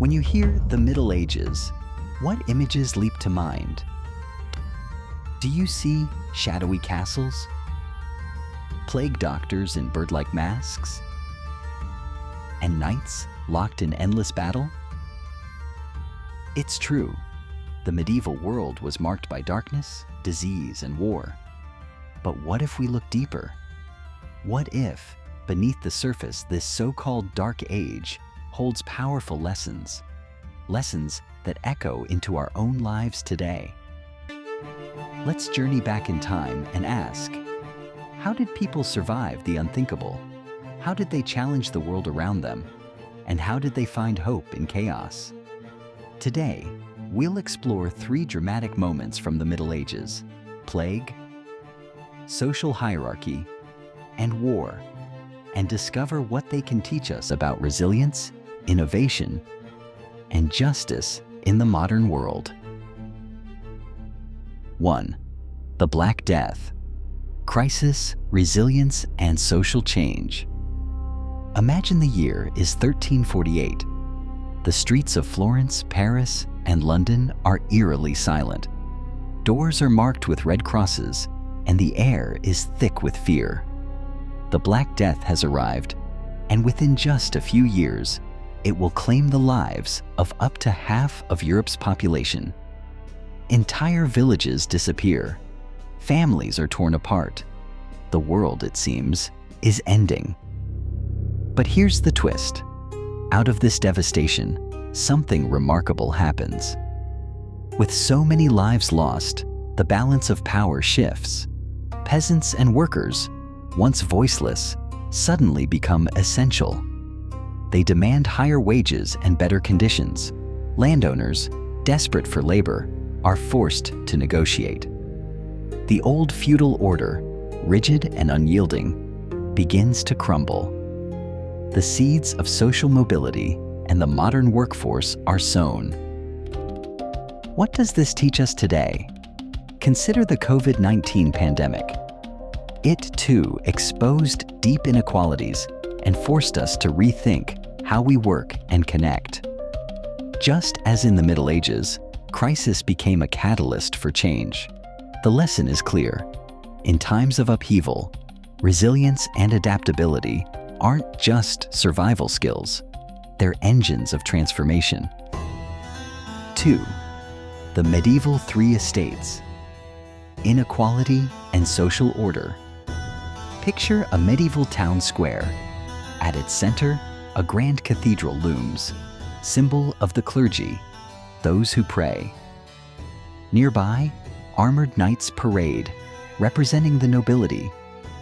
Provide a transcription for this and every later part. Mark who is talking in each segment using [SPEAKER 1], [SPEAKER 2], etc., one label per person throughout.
[SPEAKER 1] When you hear the Middle Ages, what images leap to mind? Do you see shadowy castles? Plague doctors in bird-like masks? And knights locked in endless battle? It's true. The medieval world was marked by darkness, disease, and war. But what if we look deeper? What if, beneath the surface, this so-called Dark Age holds powerful lessons? Lessons that echo into our own lives today. Let's journey back in time and ask, how did people survive the unthinkable? How did they challenge the world around them? And how did they find hope in chaos? Today, we'll explore 3 dramatic moments from the Middle Ages: plague, social hierarchy, and war, and discover what they can teach us about resilience, innovation, and justice in the modern world. 1. The Black Death. Crisis, resilience, and social change. Imagine the year is 1348. The streets of Florence, Paris, and London are eerily silent. Doors are marked with red crosses, and the air is thick with fear. The Black Death has arrived, and within just a few years, it will claim the lives of up to half of Europe's population. Entire villages disappear. Families are torn apart. The world, it seems, is ending. But here's the twist. Out of this devastation, something remarkable happens. With so many lives lost, the balance of power shifts. Peasants and workers, once voiceless, suddenly become essential. They demand higher wages and better conditions. Landowners, desperate for labor, are forced to negotiate. The old feudal order, rigid and unyielding, begins to crumble. The seeds of social mobility and the modern workforce are sown. What does this teach us today? Consider the COVID-19 pandemic. It, too, exposed deep inequalities and forced us to rethink how we work and connect. Just as in the Middle Ages, crisis became a catalyst for change. The lesson is clear. In times of upheaval, resilience and adaptability aren't just survival skills, they're engines of transformation. 2. The medieval 3 estates. Inequality and social order. Picture a medieval town square. At its center, a grand cathedral looms, symbol of the clergy, those who pray. Nearby, armored knights parade, representing the nobility,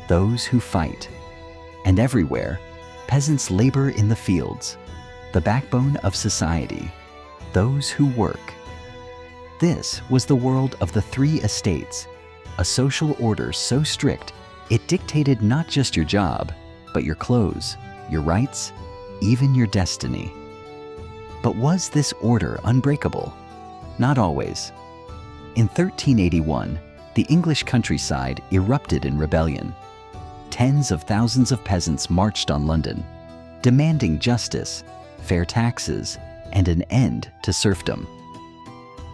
[SPEAKER 1] those who fight. And everywhere, peasants labor in the fields, the backbone of society, those who work. This was the world of the 3 estates, a social order so strict it dictated not just your job, but your clothes, your rights, even your destiny. But was this order unbreakable? Not always. In 1381, the English countryside erupted in rebellion. Tens of thousands of peasants marched on London, demanding justice, fair taxes, and an end to serfdom.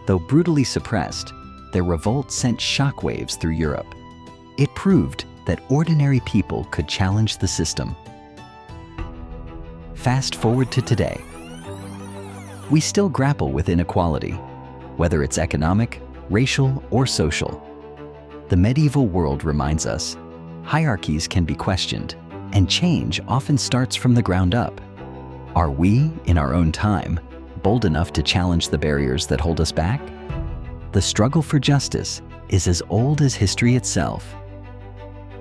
[SPEAKER 1] Though brutally suppressed, their revolt sent shockwaves through Europe. It proved that ordinary people could challenge the system. Fast forward to today. We still grapple with inequality, whether it's economic, racial, or social. The medieval world reminds us, hierarchies can be questioned, and change often starts from the ground up. Are we, in our own time, bold enough to challenge the barriers that hold us back? The struggle for justice is as old as history itself.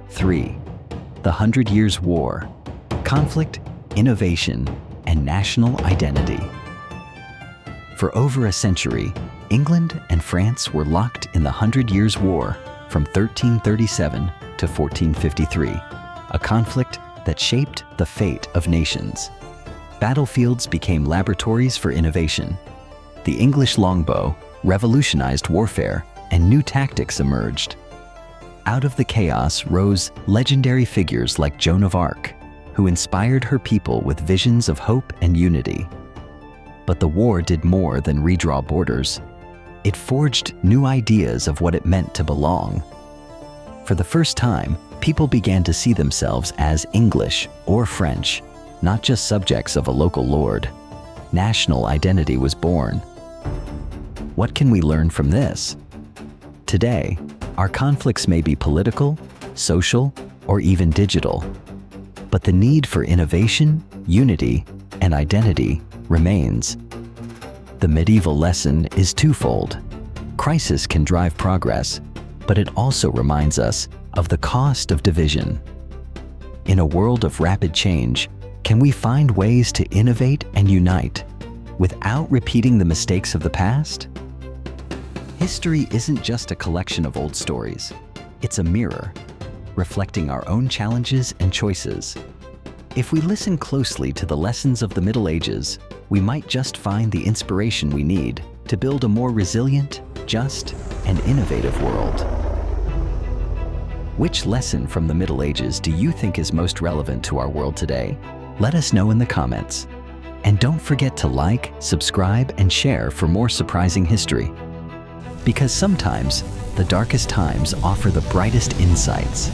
[SPEAKER 1] 3. The 100 Years' War. Conflict, innovation, and national identity. For over a century, England and France were locked in the 100 Years' War from 1337 to 1453, a conflict that shaped the fate of nations. Battlefields became laboratories for innovation. The English longbow revolutionized warfare, and new tactics emerged. Out of the chaos rose legendary figures like Joan of Arc, who inspired her people with visions of hope and unity. But the war did more than redraw borders. It forged new ideas of what it meant to belong. For the first time, people began to see themselves as English or French, not just subjects of a local lord. National identity was born. What can we learn from this? Today, our conflicts may be political, social, or even digital. But the need for innovation, unity, and identity remains. The medieval lesson is twofold. Crisis can drive progress, but it also reminds us of the cost of division. In a world of rapid change, can we find ways to innovate and unite without repeating the mistakes of the past? History isn't just a collection of old stories. It's a mirror, reflecting our own challenges and choices. If we listen closely to the lessons of the Middle Ages, we might just find the inspiration we need to build a more resilient, just, and innovative world. Which lesson from the Middle Ages do you think is most relevant to our world today? Let us know in the comments. And don't forget to like, subscribe, and share for more surprising history. Because sometimes, the darkest times offer the brightest insights.